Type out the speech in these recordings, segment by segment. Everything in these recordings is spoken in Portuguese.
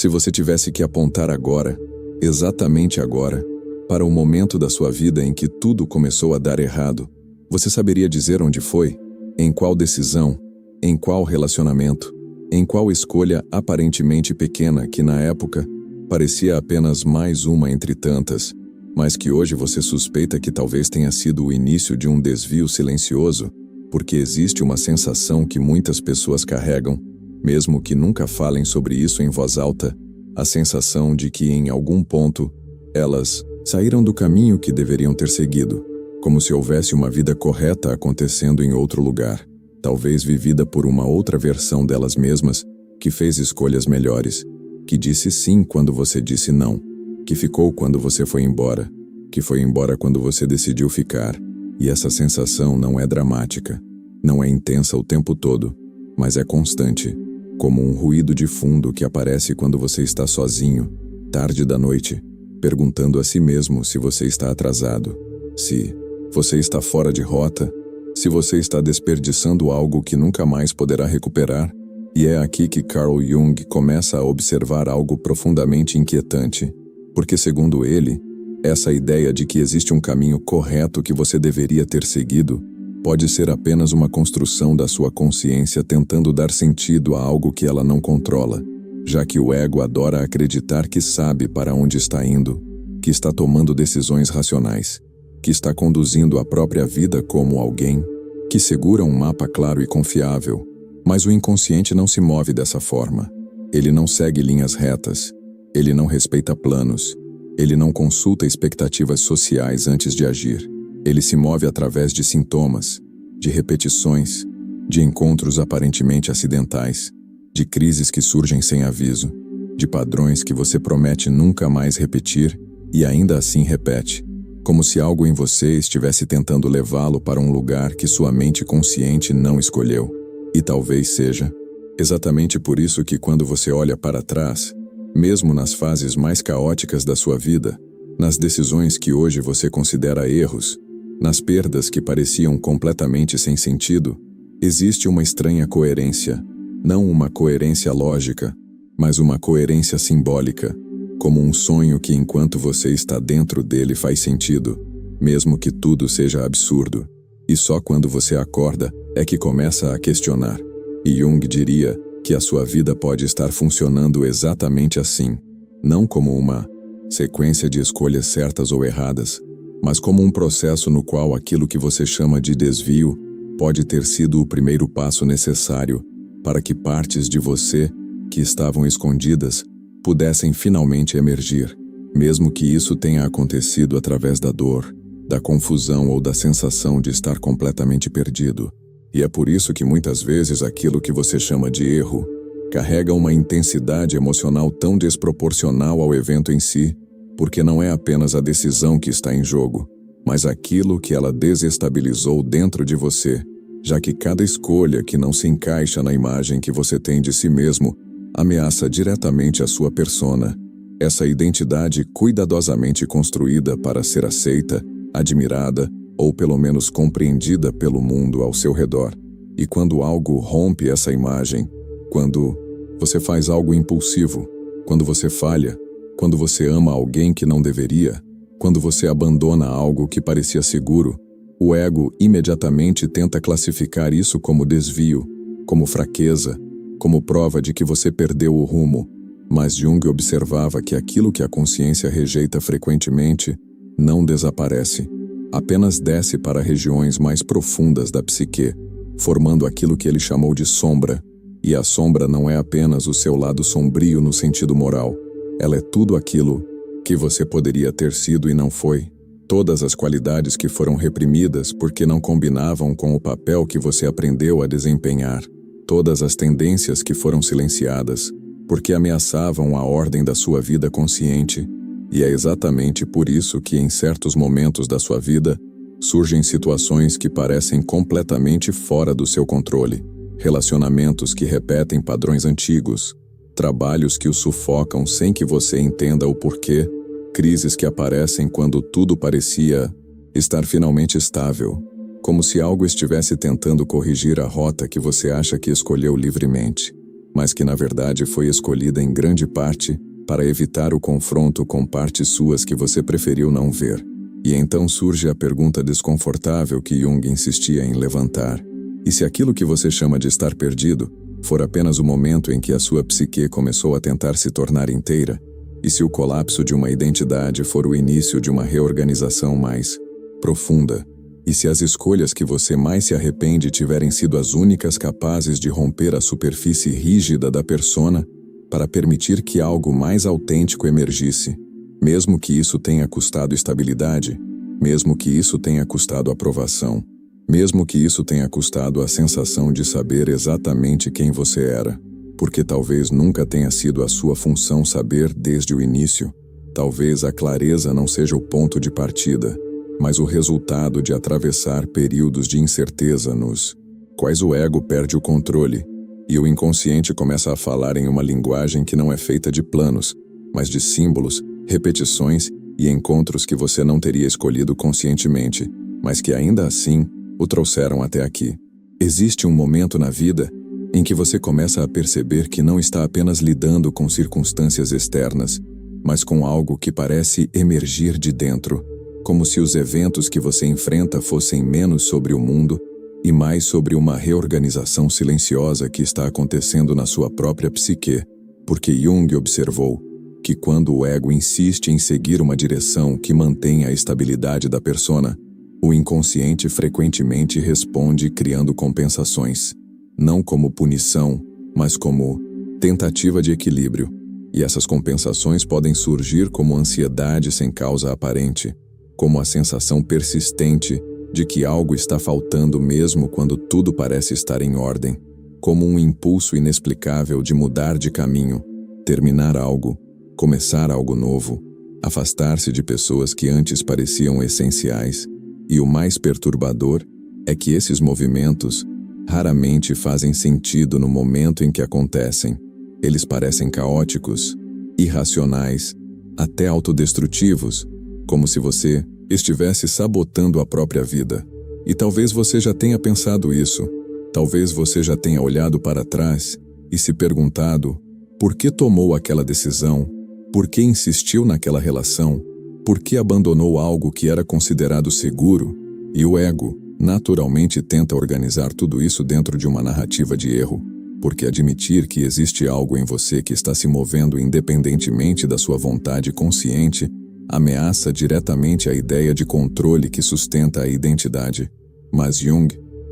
Se você tivesse que apontar agora, exatamente agora, para o momento da sua vida em que tudo começou a dar errado, você saberia dizer onde foi? Em qual decisão? Em qual relacionamento? Em qual escolha aparentemente pequena que na época parecia apenas mais uma entre tantas, mas que hoje você suspeita que talvez tenha sido o início de um desvio silencioso, porque existe uma sensação que muitas pessoas carregam, mesmo que nunca falem sobre isso em voz alta, a sensação de que em algum ponto elas saíram do caminho que deveriam ter seguido, como se houvesse uma vida correta acontecendo em outro lugar, talvez vivida por uma outra versão delas mesmas, que fez escolhas melhores, que disse sim quando você disse não, que ficou quando você foi embora, que foi embora quando você decidiu ficar. E essa sensação não é dramática, não é intensa o tempo todo, mas é constante, como um ruído de fundo que aparece quando você está sozinho, tarde da noite, perguntando a si mesmo se você está atrasado, se você está fora de rota, se você está desperdiçando algo que nunca mais poderá recuperar. E é aqui que Carl Jung começa a observar algo profundamente inquietante, porque segundo ele, essa ideia de que existe um caminho correto que você deveria ter seguido pode ser apenas uma construção da sua consciência tentando dar sentido a algo que ela não controla, já que o ego adora acreditar que sabe para onde está indo, que está tomando decisões racionais, que está conduzindo a própria vida como alguém que segura um mapa claro e confiável. Mas o inconsciente não se move dessa forma. Ele não segue linhas retas. Ele não respeita planos. Ele não consulta expectativas sociais antes de agir. Ele se move através de sintomas, de repetições, de encontros aparentemente acidentais, de crises que surgem sem aviso, de padrões que você promete nunca mais repetir e ainda assim repete, como se algo em você estivesse tentando levá-lo para um lugar que sua mente consciente não escolheu. E talvez seja exatamente por isso que quando você olha para trás, mesmo nas fases mais caóticas da sua vida, nas decisões que hoje você considera erros, nas perdas que pareciam completamente sem sentido, existe uma estranha coerência, não uma coerência lógica, mas uma coerência simbólica, como um sonho que enquanto você está dentro dele faz sentido, mesmo que tudo seja absurdo, e só quando você acorda é que começa a questionar. E Jung diria que a sua vida pode estar funcionando exatamente assim, não como uma sequência de escolhas certas ou erradas, mas como um processo no qual aquilo que você chama de desvio pode ter sido o primeiro passo necessário para que partes de você que estavam escondidas pudessem finalmente emergir, mesmo que isso tenha acontecido através da dor, da confusão ou da sensação de estar completamente perdido. E é por isso que muitas vezes aquilo que você chama de erro carrega uma intensidade emocional tão desproporcional ao evento em si, porque não é apenas a decisão que está em jogo, mas aquilo que ela desestabilizou dentro de você, já que cada escolha que não se encaixa na imagem que você tem de si mesmo ameaça diretamente a sua persona, essa identidade cuidadosamente construída para ser aceita, admirada ou pelo menos compreendida pelo mundo ao seu redor. E quando algo rompe essa imagem, quando você faz algo impulsivo, quando você falha, quando você ama alguém que não deveria, quando você abandona algo que parecia seguro, o ego imediatamente tenta classificar isso como desvio, como fraqueza, como prova de que você perdeu o rumo. Mas Jung observava que aquilo que a consciência rejeita frequentemente não desaparece, apenas desce para regiões mais profundas da psique, formando aquilo que ele chamou de sombra. E a sombra não é apenas o seu lado sombrio no sentido moral, ela é tudo aquilo que você poderia ter sido e não foi, todas as qualidades que foram reprimidas porque não combinavam com o papel que você aprendeu a desempenhar, todas as tendências que foram silenciadas porque ameaçavam a ordem da sua vida consciente. E é exatamente por isso que em certos momentos da sua vida surgem situações que parecem completamente fora do seu controle, relacionamentos que repetem padrões antigos, trabalhos que o sufocam sem que você entenda o porquê, crises que aparecem quando tudo parecia estar finalmente estável, como se algo estivesse tentando corrigir a rota que você acha que escolheu livremente. mas que na verdade foi escolhida em grande parte para evitar o confronto com partes suas que você preferiu não ver. E então surge a pergunta desconfortável que Jung insistia em levantar. E se aquilo que você chama de estar perdido for apenas o momento em que a sua psique começou a tentar se tornar inteira? E se o colapso de uma identidade for o início de uma reorganização mais profunda? E se as escolhas que você mais se arrepende tiverem sido as únicas capazes de romper a superfície rígida da persona para permitir que algo mais autêntico emergisse, mesmo que isso tenha custado estabilidade, mesmo que isso tenha custado aprovação, mesmo que isso tenha custado a sensação de saber exatamente quem você era, porque talvez nunca tenha sido a sua função saber desde o início, talvez a clareza não seja o ponto de partida, mas o resultado de atravessar períodos de incerteza nos quais o ego perde o controle e o inconsciente começa a falar em uma linguagem que não é feita de planos, mas de símbolos, repetições e encontros que você não teria escolhido conscientemente, mas que ainda assim o trouxeram até aqui. Existe um momento na vida em que você começa a perceber que não está apenas lidando com circunstâncias externas, mas com algo que parece emergir de dentro, como se os eventos que você enfrenta fossem menos sobre o mundo e mais sobre uma reorganização silenciosa que está acontecendo na sua própria psique, porque Jung observou que quando o ego insiste em seguir uma direção que mantém a estabilidade da persona, o inconsciente frequentemente responde criando compensações, não como punição, mas como tentativa de equilíbrio, e essas compensações podem surgir como ansiedade sem causa aparente, como a sensação persistente de que algo está faltando mesmo quando tudo parece estar em ordem, como um impulso inexplicável de mudar de caminho, terminar algo, começar algo novo, afastar-se de pessoas que antes pareciam essenciais, e o mais perturbador é que esses movimentos raramente fazem sentido no momento em que acontecem. Eles parecem caóticos, irracionais, até autodestrutivos, como se você estivesse sabotando a própria vida. E talvez você já tenha pensado isso. Talvez você já tenha olhado para trás e se perguntado por que tomou aquela decisão, por que insistiu naquela relação, por que abandonou algo que era considerado seguro, e o ego naturalmente tenta organizar tudo isso dentro de uma narrativa de erro, porque admitir que existe algo em você que está se movendo independentemente da sua vontade consciente ameaça diretamente a ideia de controle que sustenta a identidade. Mas Jung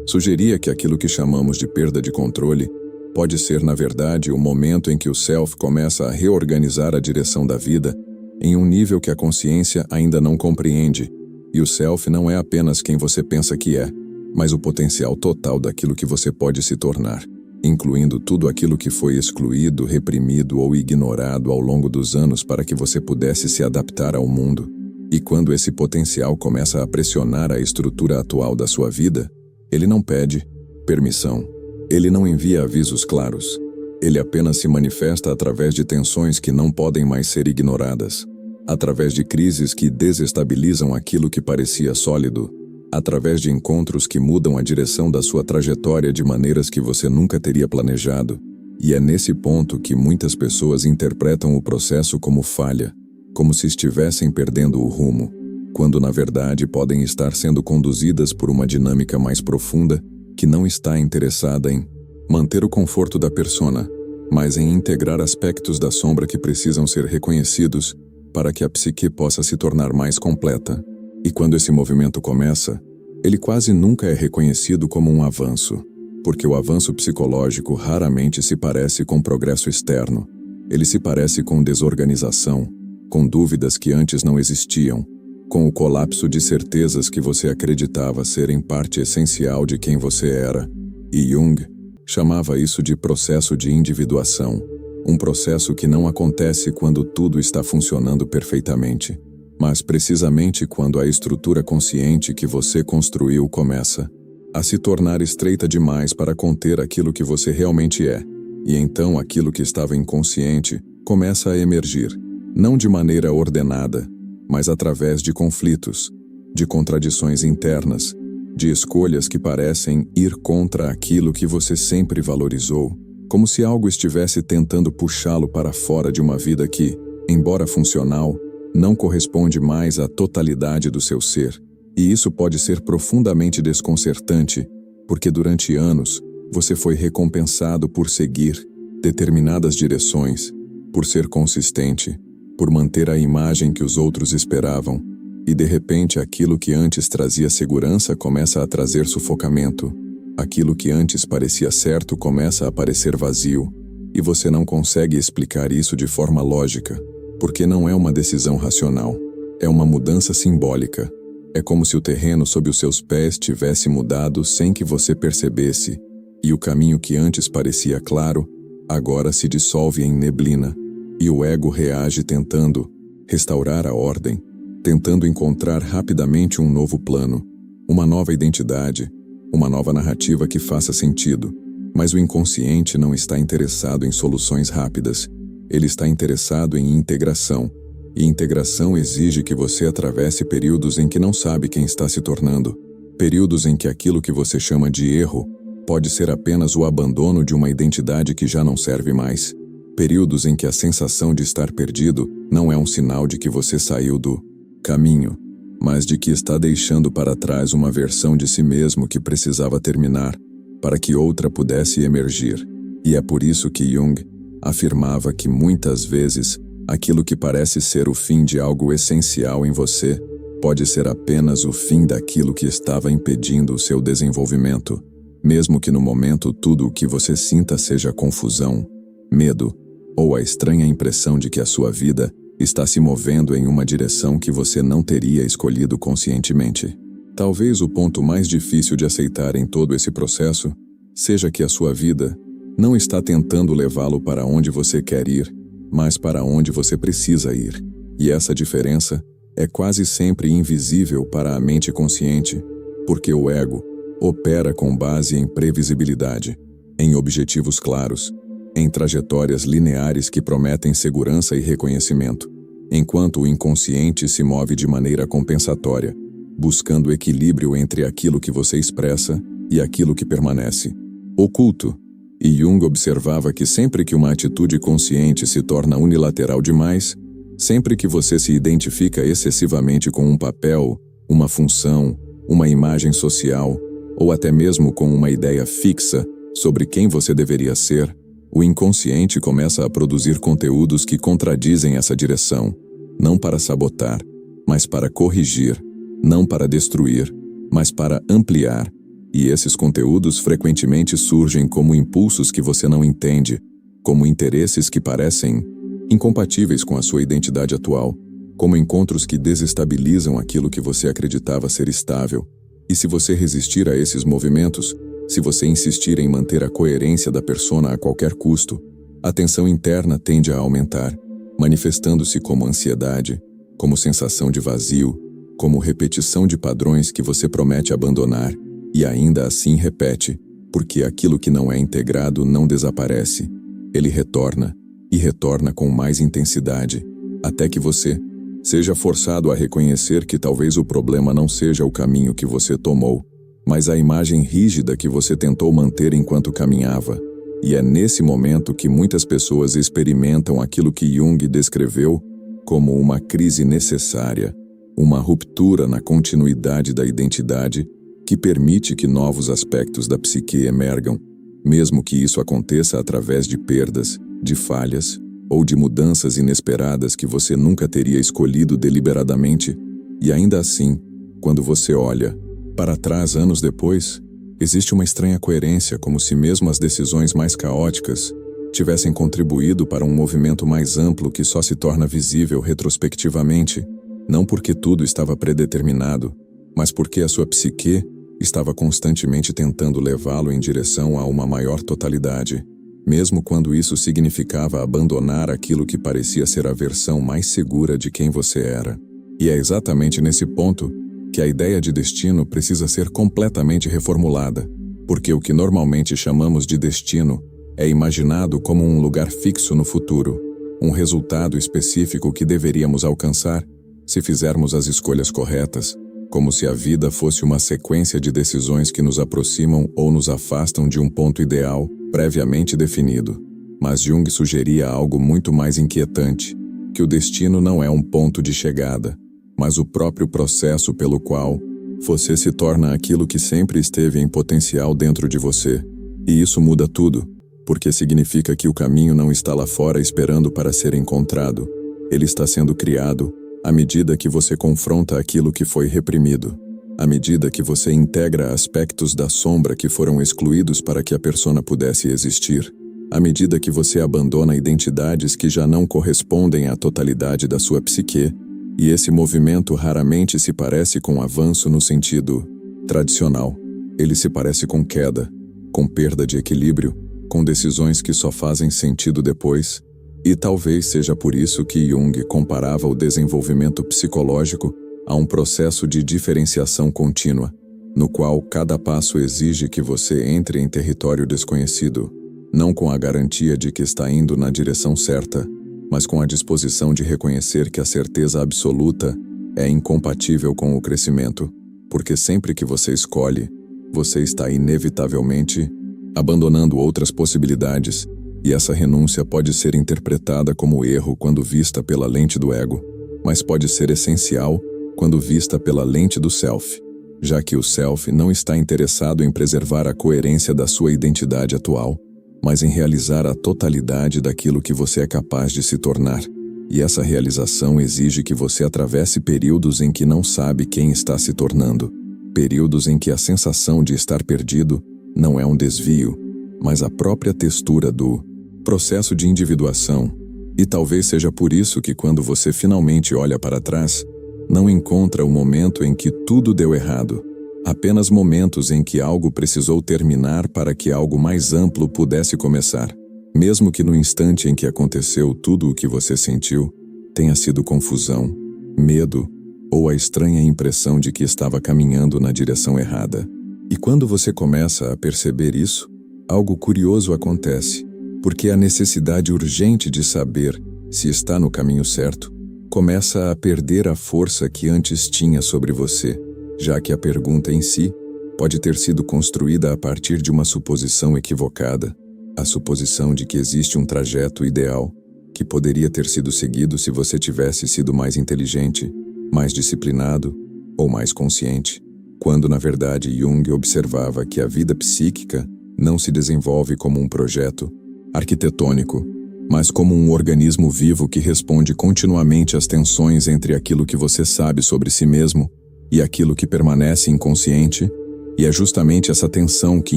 sugeria que aquilo que chamamos de perda de controle pode ser, na verdade, o momento em que o self começa a reorganizar a direção da vida em um nível que a consciência ainda não compreende, e o self não é apenas quem você pensa que é, mas o potencial total daquilo que você pode se tornar, incluindo tudo aquilo que foi excluído, reprimido ou ignorado ao longo dos anos para que você pudesse se adaptar ao mundo. E quando esse potencial começa a pressionar a estrutura atual da sua vida, ele não pede permissão, ele não envia avisos claros, ele apenas se manifesta através de tensões que não podem mais ser ignoradas, através de crises que desestabilizam aquilo que parecia sólido, através de encontros que mudam a direção da sua trajetória de maneiras que você nunca teria planejado. E é nesse ponto que muitas pessoas interpretam o processo como falha, como se estivessem perdendo o rumo, quando na verdade podem estar sendo conduzidas por uma dinâmica mais profunda que não está interessada em manter o conforto da persona, mas em integrar aspectos da sombra que precisam ser reconhecidos para que a psique possa se tornar mais completa. E quando esse movimento começa, ele quase nunca é reconhecido como um avanço, porque o avanço psicológico raramente se parece com progresso externo. Ele se parece com desorganização, com dúvidas que antes não existiam, com o colapso de certezas que você acreditava serem parte essencial de quem você era. E Jung chamava isso de processo de individuação, um processo que não acontece quando tudo está funcionando perfeitamente, mas precisamente quando a estrutura consciente que você construiu começa a se tornar estreita demais para conter aquilo que você realmente é, e então aquilo que estava inconsciente começa a emergir, não de maneira ordenada, mas através de conflitos, de contradições internas, de escolhas que parecem ir contra aquilo que você sempre valorizou, como se algo estivesse tentando puxá-lo para fora de uma vida que, embora funcional, não corresponde mais à totalidade do seu ser. E isso pode ser profundamente desconcertante, porque durante anos você foi recompensado por seguir determinadas direções, por ser consistente, por manter a imagem que os outros esperavam, e de repente aquilo que antes trazia segurança começa a trazer sufocamento. Aquilo que antes parecia certo começa a parecer vazio, e você não consegue explicar isso de forma lógica, porque não é uma decisão racional, é uma mudança simbólica. É como se o terreno sob os seus pés tivesse mudado sem que você percebesse, e o caminho que antes parecia claro, agora se dissolve em neblina, e o ego reage tentando restaurar a ordem, tentando encontrar rapidamente um novo plano, uma nova identidade, uma nova narrativa que faça sentido. Mas o inconsciente não está interessado em soluções rápidas, ele está interessado em integração, e integração exige que você atravesse períodos em que não sabe quem está se tornando, períodos em que aquilo que você chama de erro pode ser apenas o abandono de uma identidade que já não serve mais, períodos em que a sensação de estar perdido não é um sinal de que você saiu do caminho, mas de que está deixando para trás uma versão de si mesmo que precisava terminar, para que outra pudesse emergir. E é por isso que Jung afirmava que muitas vezes aquilo que parece ser o fim de algo essencial em você pode ser apenas o fim daquilo que estava impedindo o seu desenvolvimento, mesmo que no momento tudo o que você sinta seja confusão, medo ou a estranha impressão de que a sua vida está se movendo em uma direção que você não teria escolhido conscientemente. Talvez o ponto mais difícil de aceitar em todo esse processo seja que a sua vida não está tentando levá-lo para onde você quer ir, mas para onde você precisa ir. E essa diferença é quase sempre invisível para a mente consciente, porque o ego opera com base em previsibilidade, em objetivos claros, em trajetórias lineares que prometem segurança e reconhecimento, enquanto o inconsciente se move de maneira compensatória, buscando equilíbrio entre aquilo que você expressa e aquilo que permanece oculto. E Jung observava que sempre que uma atitude consciente se torna unilateral demais, sempre que você se identifica excessivamente com um papel, uma função, uma imagem social, ou até mesmo com uma ideia fixa sobre quem você deveria ser, o inconsciente começa a produzir conteúdos que contradizem essa direção, não para sabotar, mas para corrigir, não para destruir, mas para ampliar. E esses conteúdos frequentemente surgem como impulsos que você não entende, como interesses que parecem incompatíveis com a sua identidade atual, como encontros que desestabilizam aquilo que você acreditava ser estável. E se você resistir a esses movimentos, se você insistir em manter a coerência da persona a qualquer custo, a tensão interna tende a aumentar, manifestando-se como ansiedade, como sensação de vazio, como repetição de padrões que você promete abandonar, e ainda assim repete, porque aquilo que não é integrado não desaparece. Ele retorna, e retorna com mais intensidade, até que você seja forçado a reconhecer que talvez o problema não seja o caminho que você tomou, mas a imagem rígida que você tentou manter enquanto caminhava. E é nesse momento que muitas pessoas experimentam aquilo que Jung descreveu como uma crise necessária, uma ruptura na continuidade da identidade que permite que novos aspectos da psique emergam, mesmo que isso aconteça através de perdas, de falhas ou de mudanças inesperadas que você nunca teria escolhido deliberadamente. E ainda assim, quando você olha para trás anos depois, existe uma estranha coerência, como se mesmo as decisões mais caóticas tivessem contribuído para um movimento mais amplo que só se torna visível retrospectivamente, não porque tudo estava predeterminado, mas porque a sua psique estava constantemente tentando levá-lo em direção a uma maior totalidade, mesmo quando isso significava abandonar aquilo que parecia ser a versão mais segura de quem você era. E é exatamente nesse ponto que a ideia de destino precisa ser completamente reformulada, porque o que normalmente chamamos de destino é imaginado como um lugar fixo no futuro, um resultado específico que deveríamos alcançar se fizermos as escolhas corretas, como se a vida fosse uma sequência de decisões que nos aproximam ou nos afastam de um ponto ideal previamente definido. Mas Jung sugeria algo muito mais inquietante, que o destino não é um ponto de chegada, mas o próprio processo pelo qual você se torna aquilo que sempre esteve em potencial dentro de você. E isso muda tudo, porque significa que o caminho não está lá fora esperando para ser encontrado. Ele está sendo criado à medida que você confronta aquilo que foi reprimido, à medida que você integra aspectos da sombra que foram excluídos para que a persona pudesse existir, à medida que você abandona identidades que já não correspondem à totalidade da sua psique, e esse movimento raramente se parece com avanço no sentido tradicional. Ele se parece com queda, com perda de equilíbrio, com decisões que só fazem sentido depois, e talvez seja por isso que Jung comparava o desenvolvimento psicológico a um processo de diferenciação contínua, no qual cada passo exige que você entre em território desconhecido, não com a garantia de que está indo na direção certa, mas com a disposição de reconhecer que a certeza absoluta é incompatível com o crescimento, porque sempre que você escolhe, você está inevitavelmente abandonando outras possibilidades, e essa renúncia pode ser interpretada como erro quando vista pela lente do ego, mas pode ser essencial quando vista pela lente do self, já que o self não está interessado em preservar a coerência da sua identidade atual, mas em realizar a totalidade daquilo que você é capaz de se tornar. E essa realização exige que você atravesse períodos em que não sabe quem está se tornando, períodos em que a sensação de estar perdido não é um desvio, mas a própria textura do processo de individuação. E talvez seja por isso que quando você finalmente olha para trás, não encontra o momento em que tudo deu errado, apenas momentos em que algo precisou terminar para que algo mais amplo pudesse começar. Mesmo que no instante em que aconteceu tudo o que você sentiu, tenha sido confusão, medo ou a estranha impressão de que estava caminhando na direção errada. E quando você começa a perceber isso, algo curioso acontece, porque a necessidade urgente de saber se está no caminho certo começa a perder a força que antes tinha sobre você, já que a pergunta em si pode ter sido construída a partir de uma suposição equivocada, a suposição de que existe um trajeto ideal que poderia ter sido seguido se você tivesse sido mais inteligente, mais disciplinado ou mais consciente, quando na verdade Jung observava que a vida psíquica não se desenvolve como um projeto arquitetônico, mas como um organismo vivo que responde continuamente às tensões entre aquilo que você sabe sobre si mesmo e aquilo que permanece inconsciente, e é justamente essa tensão que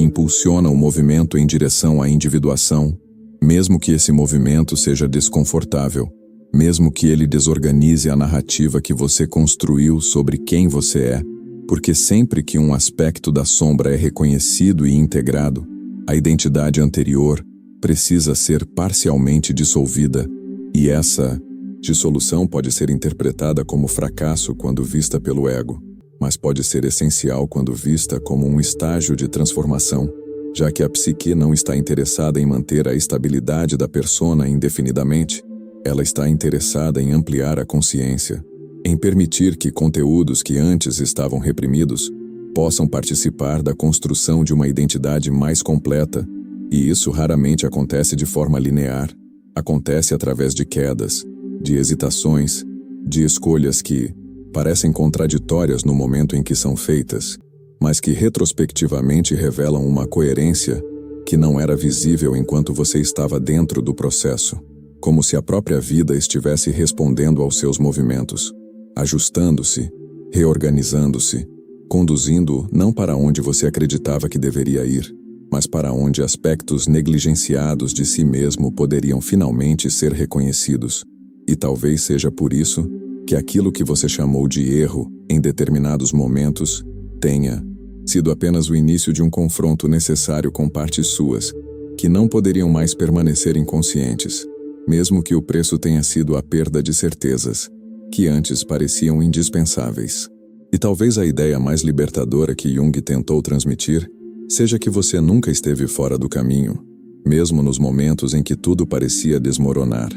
impulsiona o movimento em direção à individuação, mesmo que esse movimento seja desconfortável, mesmo que ele desorganize a narrativa que você construiu sobre quem você é, porque sempre que um aspecto da sombra é reconhecido e integrado, a identidade anterior precisa ser parcialmente dissolvida, e essa dissolução pode ser interpretada como fracasso quando vista pelo ego, mas pode ser essencial quando vista como um estágio de transformação, já que a psique não está interessada em manter a estabilidade da persona indefinidamente, ela está interessada em ampliar a consciência, em permitir que conteúdos que antes estavam reprimidos possam participar da construção de uma identidade mais completa. E isso raramente acontece de forma linear, acontece através de quedas, de hesitações, de escolhas que parecem contraditórias no momento em que são feitas, mas que retrospectivamente revelam uma coerência que não era visível enquanto você estava dentro do processo, como se a própria vida estivesse respondendo aos seus movimentos, ajustando-se, reorganizando-se, conduzindo não para onde você acreditava que deveria ir, mas para onde aspectos negligenciados de si mesmo poderiam finalmente ser reconhecidos. E talvez seja por isso que aquilo que você chamou de erro em determinados momentos tenha sido apenas o início de um confronto necessário com partes suas, que não poderiam mais permanecer inconscientes, mesmo que o preço tenha sido a perda de certezas, que antes pareciam indispensáveis. E talvez a ideia mais libertadora que Jung tentou transmitir seja que você nunca esteve fora do caminho, mesmo nos momentos em que tudo parecia desmoronar,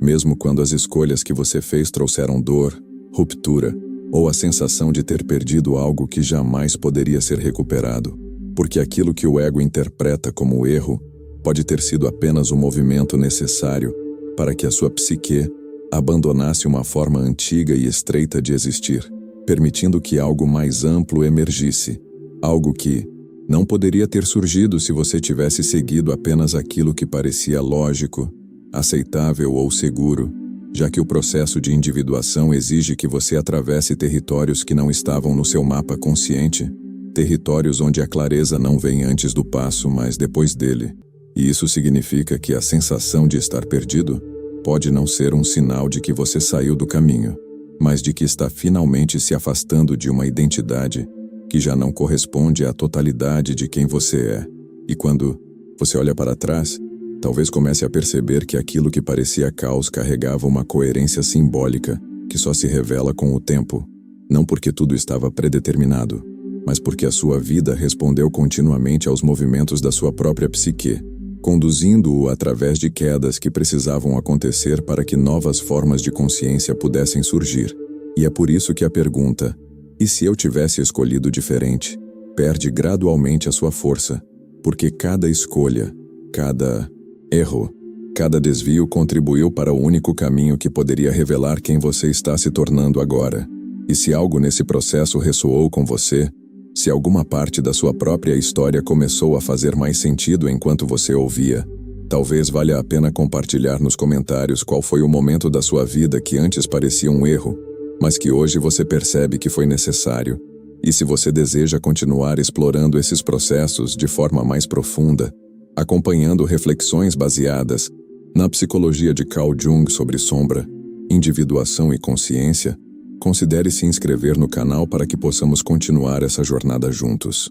mesmo quando as escolhas que você fez trouxeram dor, ruptura ou a sensação de ter perdido algo que jamais poderia ser recuperado, porque aquilo que o ego interpreta como erro pode ter sido apenas o movimento necessário para que a sua psique abandonasse uma forma antiga e estreita de existir, permitindo que algo mais amplo emergisse, algo que não poderia ter surgido se você tivesse seguido apenas aquilo que parecia lógico, aceitável ou seguro, já que o processo de individuação exige que você atravesse territórios que não estavam no seu mapa consciente, territórios onde a clareza não vem antes do passo, mas depois dele. E isso significa que a sensação de estar perdido pode não ser um sinal de que você saiu do caminho, mas de que está finalmente se afastando de uma identidade que já não corresponde à totalidade de quem você é. E quando você olha para trás, talvez comece a perceber que aquilo que parecia caos carregava uma coerência simbólica que só se revela com o tempo, não porque tudo estava predeterminado, mas porque a sua vida respondeu continuamente aos movimentos da sua própria psique, conduzindo-o através de quedas que precisavam acontecer para que novas formas de consciência pudessem surgir. E é por isso que a pergunta, e se eu tivesse escolhido diferente, perde gradualmente a sua força, porque cada escolha, cada erro, cada desvio contribuiu para o único caminho que poderia revelar quem você está se tornando agora. E se algo nesse processo ressoou com você, se alguma parte da sua própria história começou a fazer mais sentido enquanto você ouvia, talvez valha a pena compartilhar nos comentários qual foi o momento da sua vida que antes parecia um erro, mas que hoje você percebe que foi necessário. E se você deseja continuar explorando esses processos de forma mais profunda, acompanhando reflexões baseadas na psicologia de Carl Jung sobre sombra, individuação e consciência, considere se inscrever no canal para que possamos continuar essa jornada juntos.